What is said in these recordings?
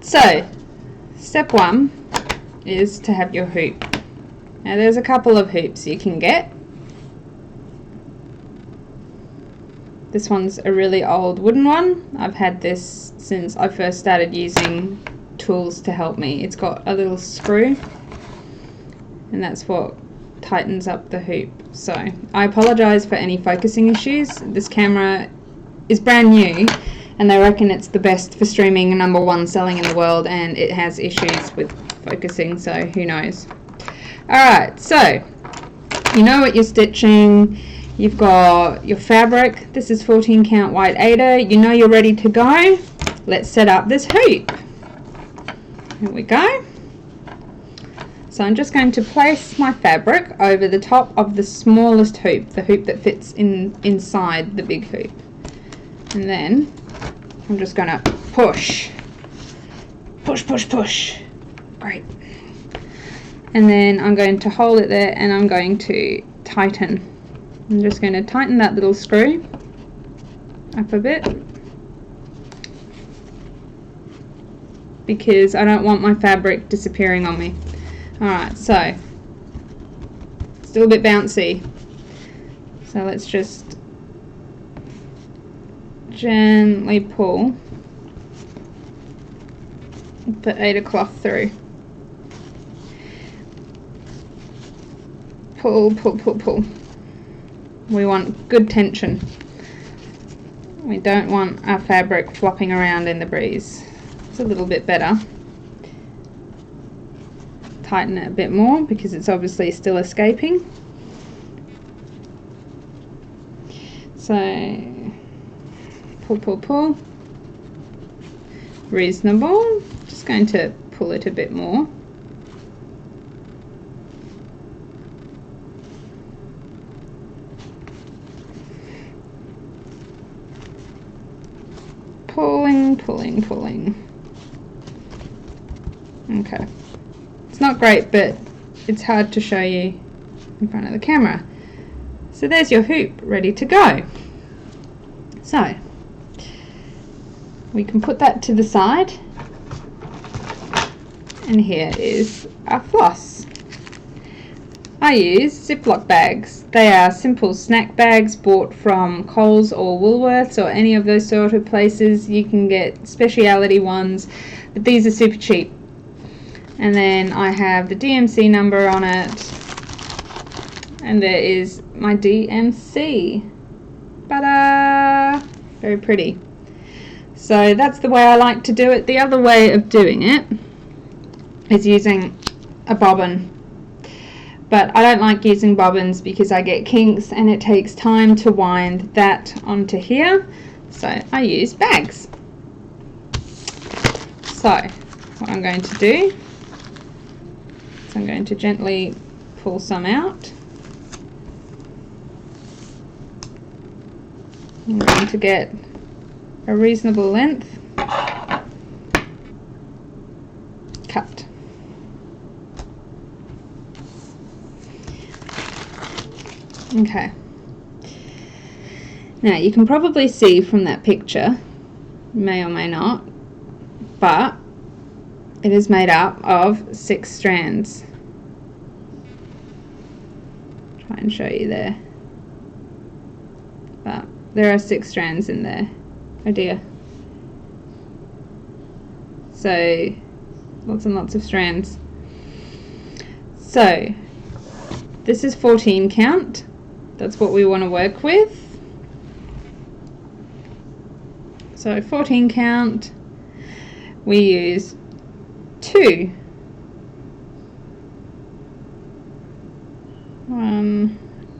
So, step one is to have your hoop. Now there's a couple of hoops you can get. This one's a really old wooden one. I've had this since I first started using tools to help me. It's got a little screw, and that's what tightens up the hoop. So I apologize for any focusing issues. This camera is brand new and they reckon it's the best for streaming, #1 selling in the world, and it has issues with focusing, so who knows. Alright, so you know what you're stitching. You've got your fabric. This is 14 count white Aida. You know you're ready to go. Let's set up this hoop. Here we go. So I'm just going to place my fabric over the top of the smallest hoop, the hoop that fits inside the big hoop. And then I'm just going to push. Push, push, push. Great. And then I'm going to hold it there and I'm going to tighten. I'm just going to tighten that little screw up a bit, because I don't want my fabric disappearing on me. Alright, so still a bit bouncy, so let's just gently pull the Aida cloth through. Pull, pull, pull, pull. We want good tension. We don't want our fabric flopping around in the breeze. It's a little bit better. Tighten it a bit more because it's obviously still escaping. So pull, pull, pull. Reasonable. Just going to pull it a bit more. Pulling, pulling, pulling. Okay. It's not great, but it's hard to show you in front of the camera. So there's your hoop ready to go. So we can put that to the side, and here is our floss. I use Ziploc bags. They are simple snack bags bought from Coles or Woolworths or any of those sort of places. You can get speciality ones, but these are super cheap. And then I have the DMC number on it, and there is my DMC. Ta-da! Very pretty. So that's the way I like to do it. The other way of doing it is using a bobbin. But I don't like using bobbins because I get kinks and it takes time to wind that onto here. So I use bags. So what I'm going to do is I'm going to gently pull some out. I'm going to get a reasonable length. Cut. Okay. Now you can probably see from that picture, may or may not, but it is made up of 6 strands. Try and show you there. But there are 6 strands in there. Oh dear. So lots and lots of strands. So this is 14 count. That's what we want to work with. So 14 count, we use 2.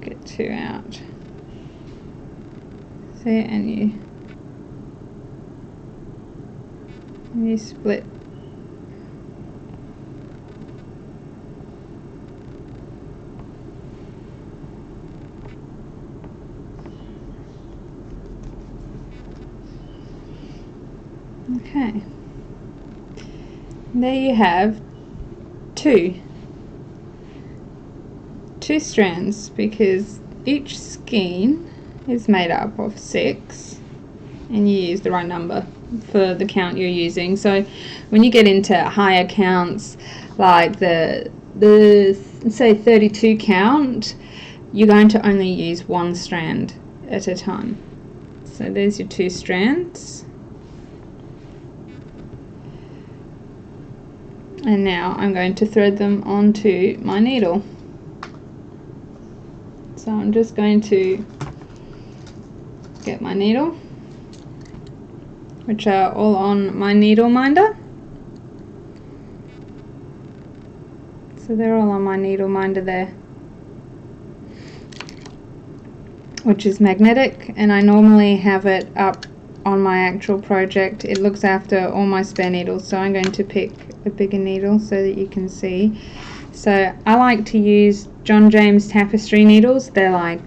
Get 2 out. See, and you split. Okay, there you have two strands, because each skein is made up of 6 and you use the right number. for the count you're using. So when you get into higher counts, like the say 32 count, you're going to only use one strand at a time. So there's your 2 strands. And now I'm going to thread them onto my needle. So I'm just going to get my needle, which are all on my needle minder. So they're all on my needle minder there, which is magnetic, and I normally have it up on my actual project. It looks after all my spare needles, so I'm going to pick a bigger needle so that you can see. So I like to use John James tapestry needles. They're like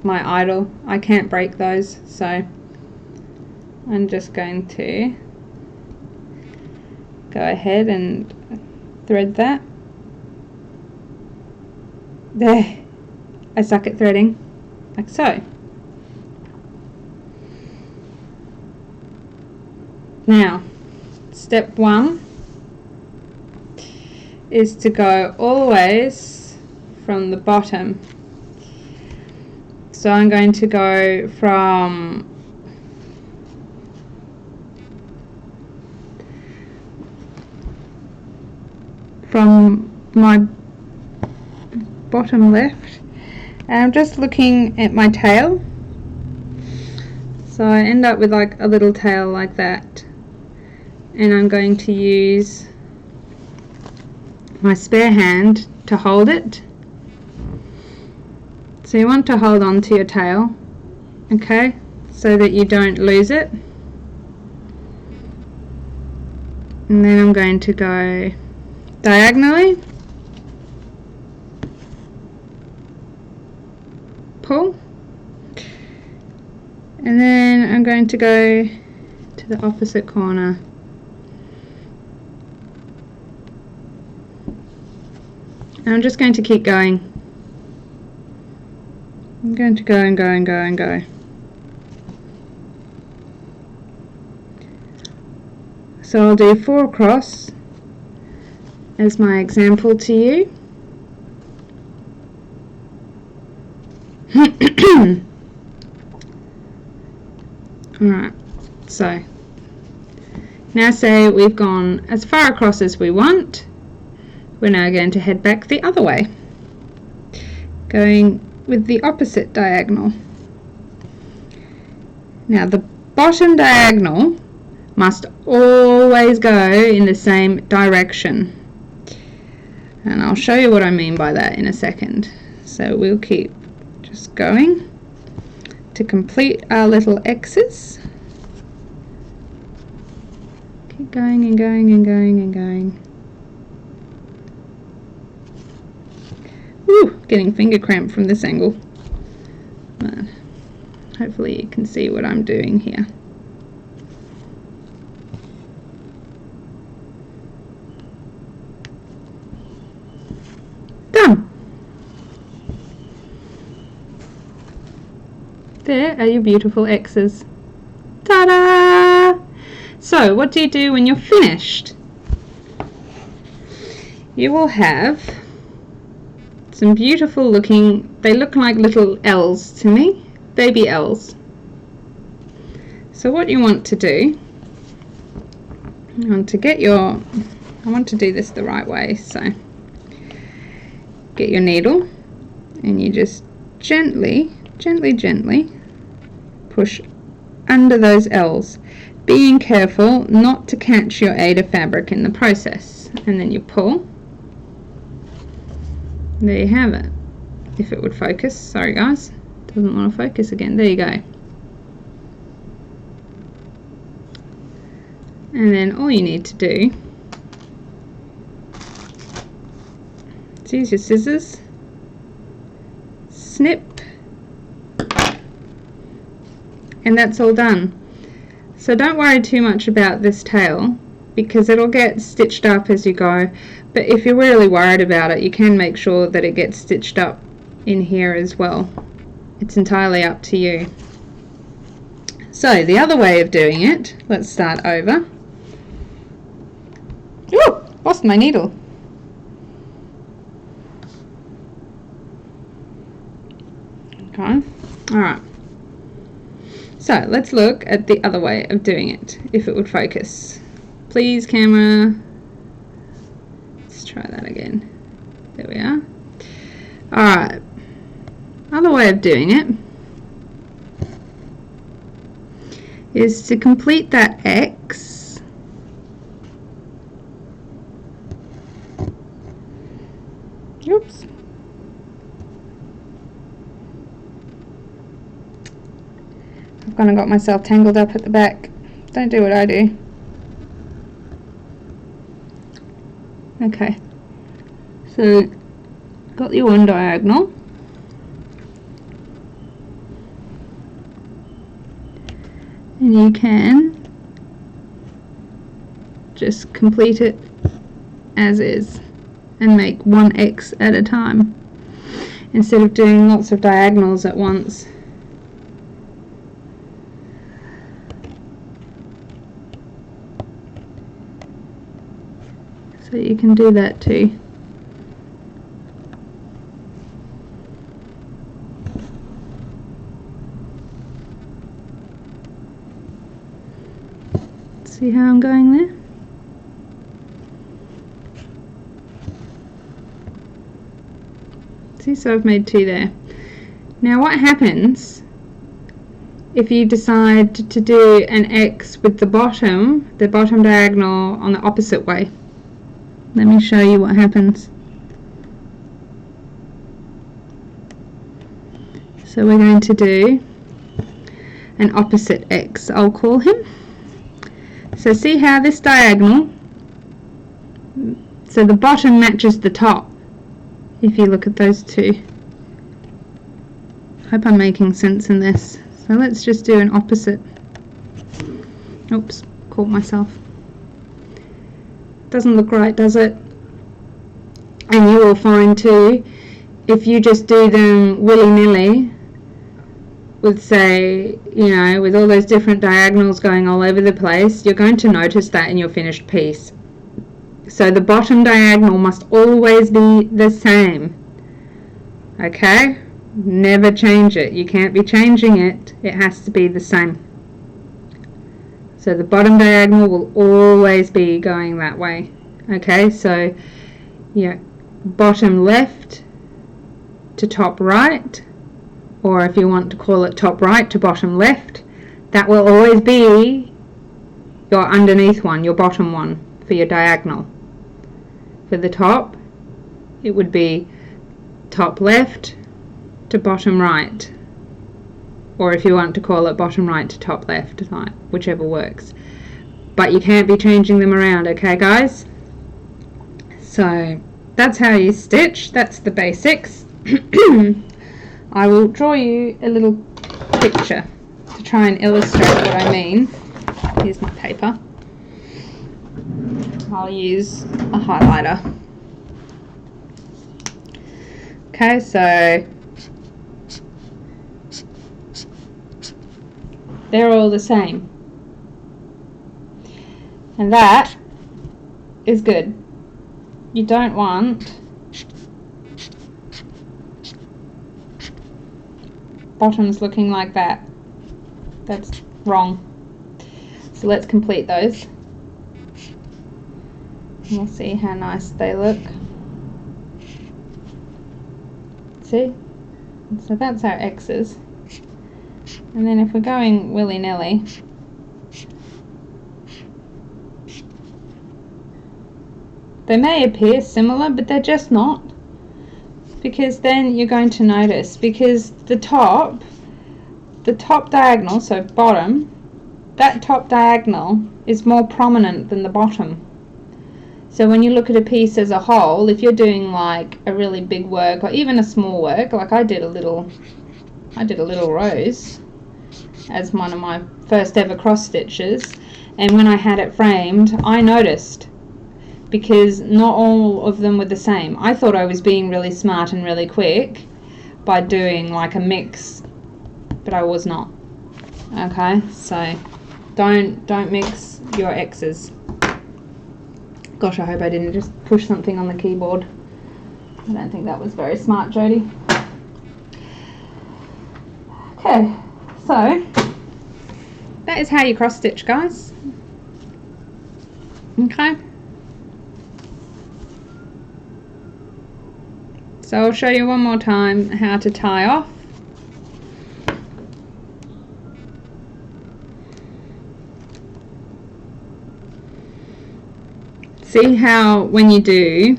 my idol. I can't break those, so I'm just going to go ahead and thread that. There, I suck at threading, like so. Now, step 1 is to go always from the bottom. So I'm going to go from my bottom left, and I'm just looking at my tail. So I end up with like a little tail like that, and I'm going to use my spare hand to hold it. So you want to hold on to your tail, okay, so that you don't lose it. And then I'm going to go diagonally, pull, and then I'm going to go to the opposite corner. And I'm just going to keep going. I'm going to go and go and go and go. So I'll do 4 across as my example to you. Alright, so now say we've gone as far across as we want. We're now going to head back the other way, going with the opposite diagonal. Now the bottom diagonal must always go in the same direction, and I'll show you what I mean by that in a second. So we'll keep just going to complete our little X's. Keep going and going and going and going. Ooh, getting finger cramp from this angle. But hopefully you can see what I'm doing here. Done! There are your beautiful X's. Ta-da! So, what do you do when you're finished? You will have some beautiful looking, they look like little L's to me, baby L's. So what you want to do, I want to do this the right way, so get your needle and you just gently push under those L's, being careful not to catch your Aida fabric in the process, and then you pull. There you have it. If it would focus. Sorry guys, doesn't want to focus again. There you go. And then all you need to do is use your scissors, snip, and that's all done. So don't worry too much about this tail, because it'll get stitched up as you go. But if you're really worried about it, you can make sure that it gets stitched up in here as well. It's entirely up to you. So the other way of doing it, let's start over. Ooh, lost my needle. Okay, alright. So let's look at the other way of doing it, if it would focus. Please, camera. Let's try that again. There we are. Alright, other way of doing it is to complete that X. Oops. I've kind of got myself tangled up at the back. Don't do what I do. Okay. So, got your one diagonal. And you can just complete it as is and make one X at a time instead of doing lots of diagonals at once. So you can do that too. See how I'm going there? See, so I've made two there. Now what happens if you decide to do an X with the bottom diagonal on the opposite way? Let me show you what happens. So we're going to do an opposite X, I'll call him. So see how this diagonal, so the bottom matches the top, if you look at those two. Hope I'm making sense in this. So let's just do an opposite. Oops, caught myself. Doesn't look right, does it? And you will find too, if you just do them willy-nilly, with say, you know, with all those different diagonals going all over the place, you're going to notice that in your finished piece. So the bottom diagonal must always be the same. Okay? Never change it. You can't be changing it. It has to be the same. So the bottom diagonal will always be going that way. Okay, so yeah, bottom left to top right, or if you want to call it top right to bottom left, that will always be your underneath one, your bottom one for your diagonal. For the top, it would be top left to bottom right, or if you want to call it bottom right to top left, whichever works. But you can't be changing them around, okay guys? So that's how you stitch. That's the basics. I will draw you a little picture to try and illustrate what I mean. Here's my paper. I'll use a highlighter. Okay, so they're all the same. And that is good. You don't want bottoms looking like that. That's wrong. So let's complete those. And we'll see how nice they look. See? So that's our X's. And then if we're going willy-nilly, they may appear similar, but they're just not. Because then you're going to notice, because the top diagonal, so bottom, that top diagonal is more prominent than the bottom. So when you look at a piece as a whole, if you're doing like a really big work or even a small work, like I did a little rose as one of my first ever cross stitches, and when I had it framed, I noticed, because not all of them were the same. I thought I was being really smart and really quick by doing like a mix, but I was not. Okay, so don't mix your X's. Gosh, I hope I didn't just push something on the keyboard. I don't think that was very smart, Jodie. Okay, so that is how you cross stitch, guys. Okay. So I'll show you one more time how to tie off. See how when you do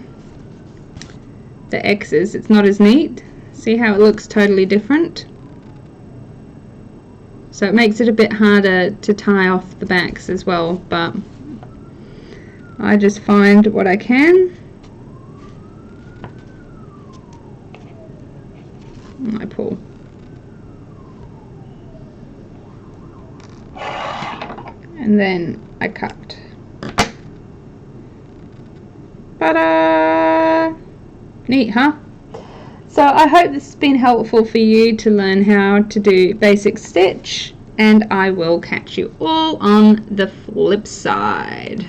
the X's, it's not as neat? See how it looks totally different? So it makes it a bit harder to tie off the backs as well, but I just find what I can. And I pull. And then I cut. Ta-da! Neat, huh? So I hope this has been helpful for you to learn how to do basic stitch, and I will catch you all on the flip side.